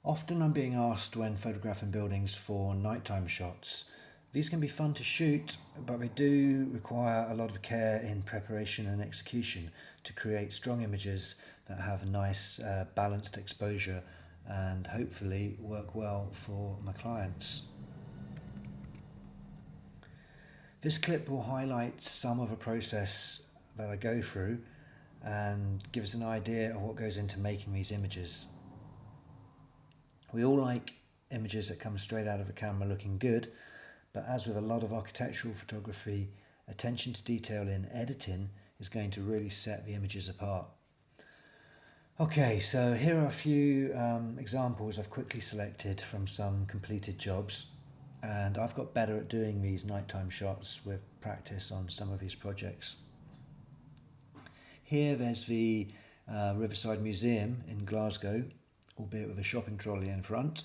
Often I'm being asked when photographing buildings for nighttime shots. These can be fun to shoot, but they do require a lot of care in preparation and execution to create strong images that have a nice balanced exposure and hopefully work well for my clients. This clip will highlight some of the process that I go through and give us an idea of what goes into making these images. We all like images that come straight out of the camera looking good, but as with a lot of architectural photography, attention to detail in editing is going to really set the images apart. Okay, so here are a few examples I've quickly selected from some completed jobs, and I've got better at doing these nighttime shots with practice on some of these projects. Here there's the Riverside Museum in Glasgow, albeit with a shopping trolley in front.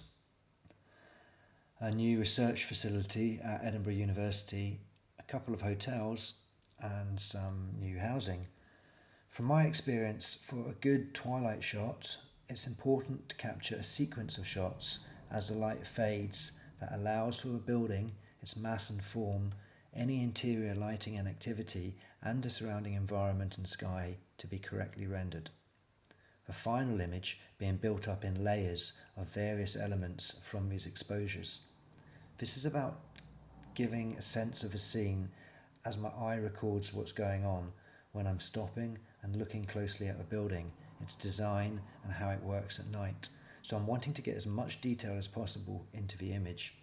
A new research facility at Edinburgh University, a couple of hotels and some new housing. From my experience, for a good twilight shot, it's important to capture a sequence of shots as the light fades that allows for a building, its mass and form, any interior lighting and activity, and the surrounding environment and sky to be correctly rendered. The final image being built up in layers of various elements from these exposures. This is about giving a sense of a scene as my eye records what's going on when I'm stopping and looking closely at the building, its design and how it works at night. So I'm wanting to get as much detail as possible into the image.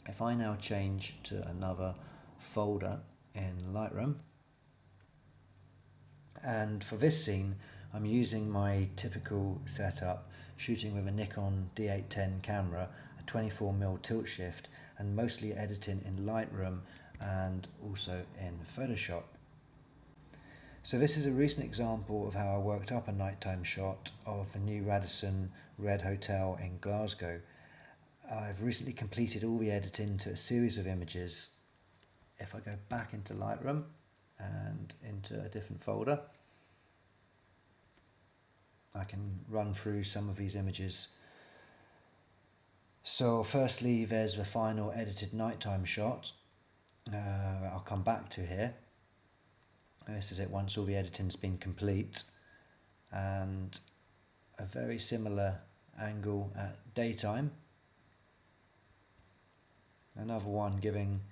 If I now change to another folder in Lightroom, and for this scene I'm using my typical setup, shooting with a Nikon D810 camera, a 24mm tilt shift, and mostly editing in Lightroom and also in Photoshop. So this is a recent example of how I worked up a nighttime shot of the new Radisson Red Hotel in Glasgow. I've recently completed all the editing to a series of images. If I go back into Lightroom and into a different folder, I can run through some of these images. So firstly, there's the final edited nighttime shot. I'll come back to here. This is it once all the editing's been complete, and a very similar angle at daytime. Another one giving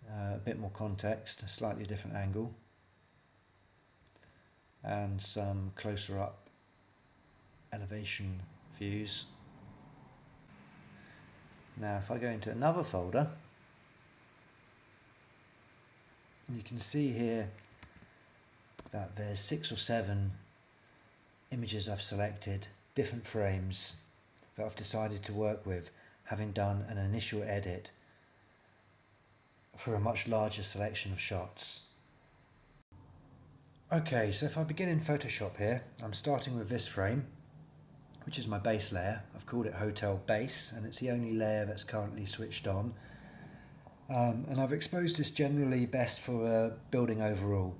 a bit more context, a slightly different angle, and some closer up elevation views. Now if I go into another folder, you can see here that there's 6 or 7 images I've selected, different frames that I've decided to work with, having done an initial edit for a much larger selection of shots. Okay, so if I begin in Photoshop here, I'm starting with this frame, which is my base layer. I've called it Hotel Base, and it's the only layer that's currently switched on. And I've exposed this generally best for a building overall.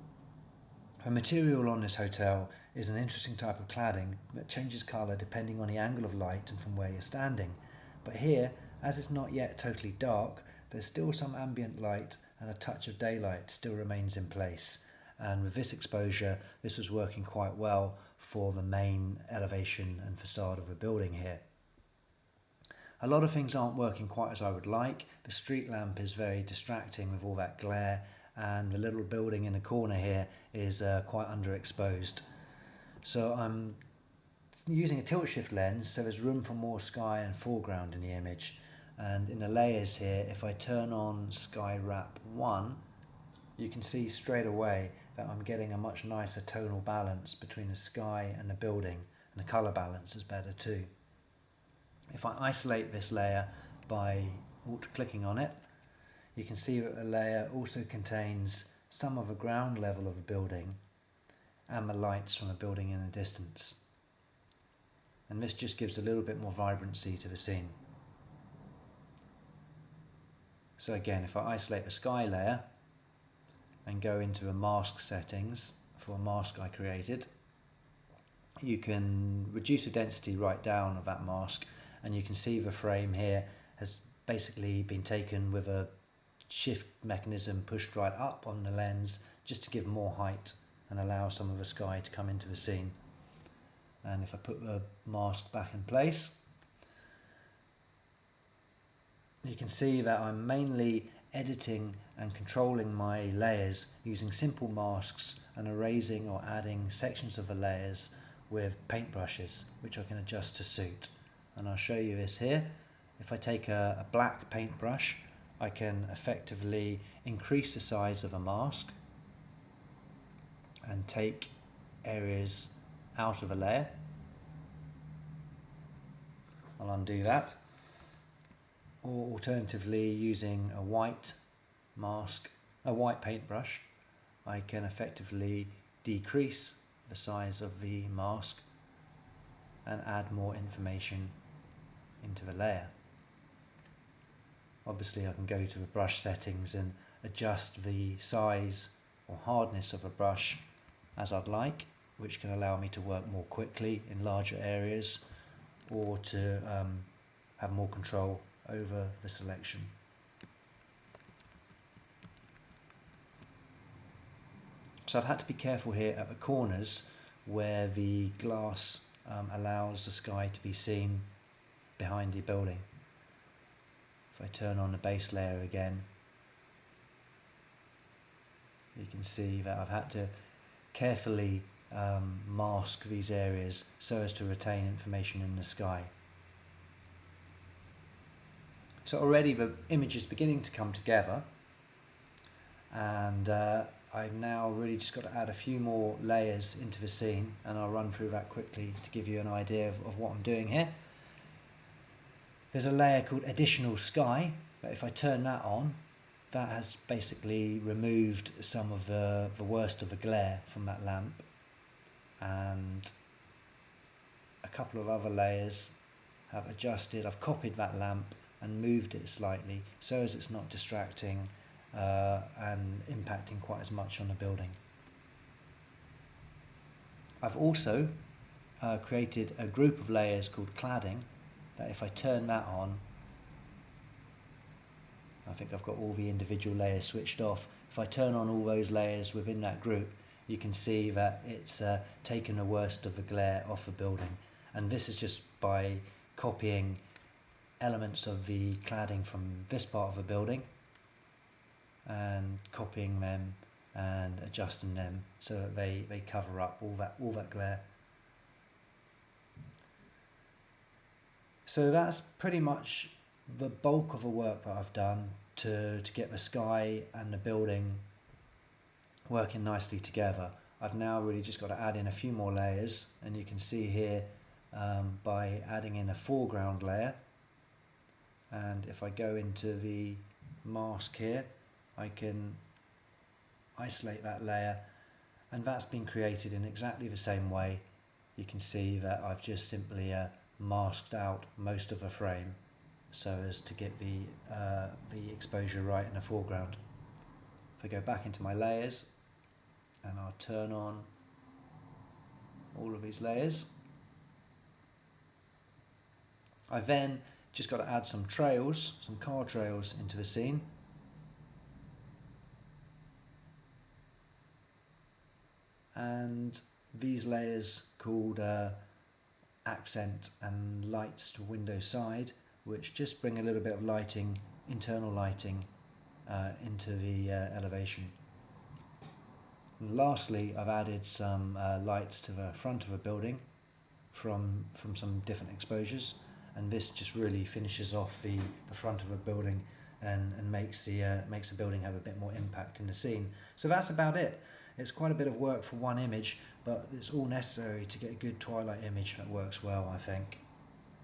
The material on this hotel is an interesting type of cladding that changes colour depending on the angle of light and from where you're standing. But here, as it's not yet totally dark, there's still some ambient light and a touch of daylight still remains in place. And with this exposure, this was working quite well for the main elevation and facade of the building here. A lot of things aren't working quite as I would like. The street lamp is very distracting with all that glare, and the little building in the corner here is quite underexposed. So I'm using a tilt shift lens, so there's room for more sky and foreground in the image. And in the layers here, if I turn on Sky Wrap 1, you can see straight away that I'm getting a much nicer tonal balance between the sky and the building, and the colour balance is better too. If I isolate this layer by alt-clicking on it, you can see that the layer also contains some of the ground level of a building and the lights from a building in the distance. And this just gives a little bit more vibrancy to the scene. So again, if I isolate the sky layer and go into a mask settings for a mask I created, you can reduce the density right down of that mask, and you can see the frame here has basically been taken with a shift mechanism pushed right up on the lens just to give more height and allow some of the sky to come into the scene. And if I put the mask back in place, you can see that I'm mainly editing and controlling my layers using simple masks and erasing or adding sections of the layers with paintbrushes, which I can adjust to suit. And I'll show you this here. If I take a black paintbrush, I can effectively increase the size of a mask and take areas out of a layer. I'll undo that. Or alternatively, using a white mask, a white paintbrush, I can effectively decrease the size of the mask and add more information into the layer. Obviously I can go to the brush settings and adjust the size or hardness of a brush as I'd like, which can allow me to work more quickly in larger areas or to have more control over the selection. So I've had to be careful here at the corners where the glass allows the sky to be seen behind the building. If I turn on the base layer again, you can see that I've had to carefully mask these areas so as to retain information in the sky. So already the image is beginning to come together, and I've now really just got to add a few more layers into the scene, and I'll run through that quickly to give you an idea of what I'm doing here. There's a layer called Additional Sky, but if I turn that on, that has basically removed some of the worst of the glare from that lamp, and a couple of other layers have adjusted. I've copied that lamp and moved it slightly so as it's not distracting and impacting quite as much on the building. I've also created a group of layers called cladding, that if I turn that on, I think I've got all the individual layers switched off. If I turn on all those layers within that group, you can see that it's taken the worst of the glare off the building. And this is just by copying elements of the cladding from this part of the building and copying them and adjusting them so that they cover up all that glare. So that's pretty much the bulk of the work that I've done to get the sky and the building working nicely together. I've now really just got to add in a few more layers, and you can see here by adding in a foreground layer, and if I go into the mask here, I can isolate that layer, and that's been created in exactly the same way. You can see that I've just simply masked out most of the frame so as to get the exposure right in the foreground. If I go back into my layers and I'll turn on all of these layers, I then just got to add some trails, some car trails into the scene. And these layers called accent and lights to window side, which just bring a little bit of lighting, internal lighting, into the elevation. And lastly, I've added some lights to the front of a building from some different exposures, and this just really finishes off the front of a building and makes the building have a bit more impact in the scene. So that's about it. It's quite a bit of work for one image, but it's all necessary to get a good twilight image that works well, I think.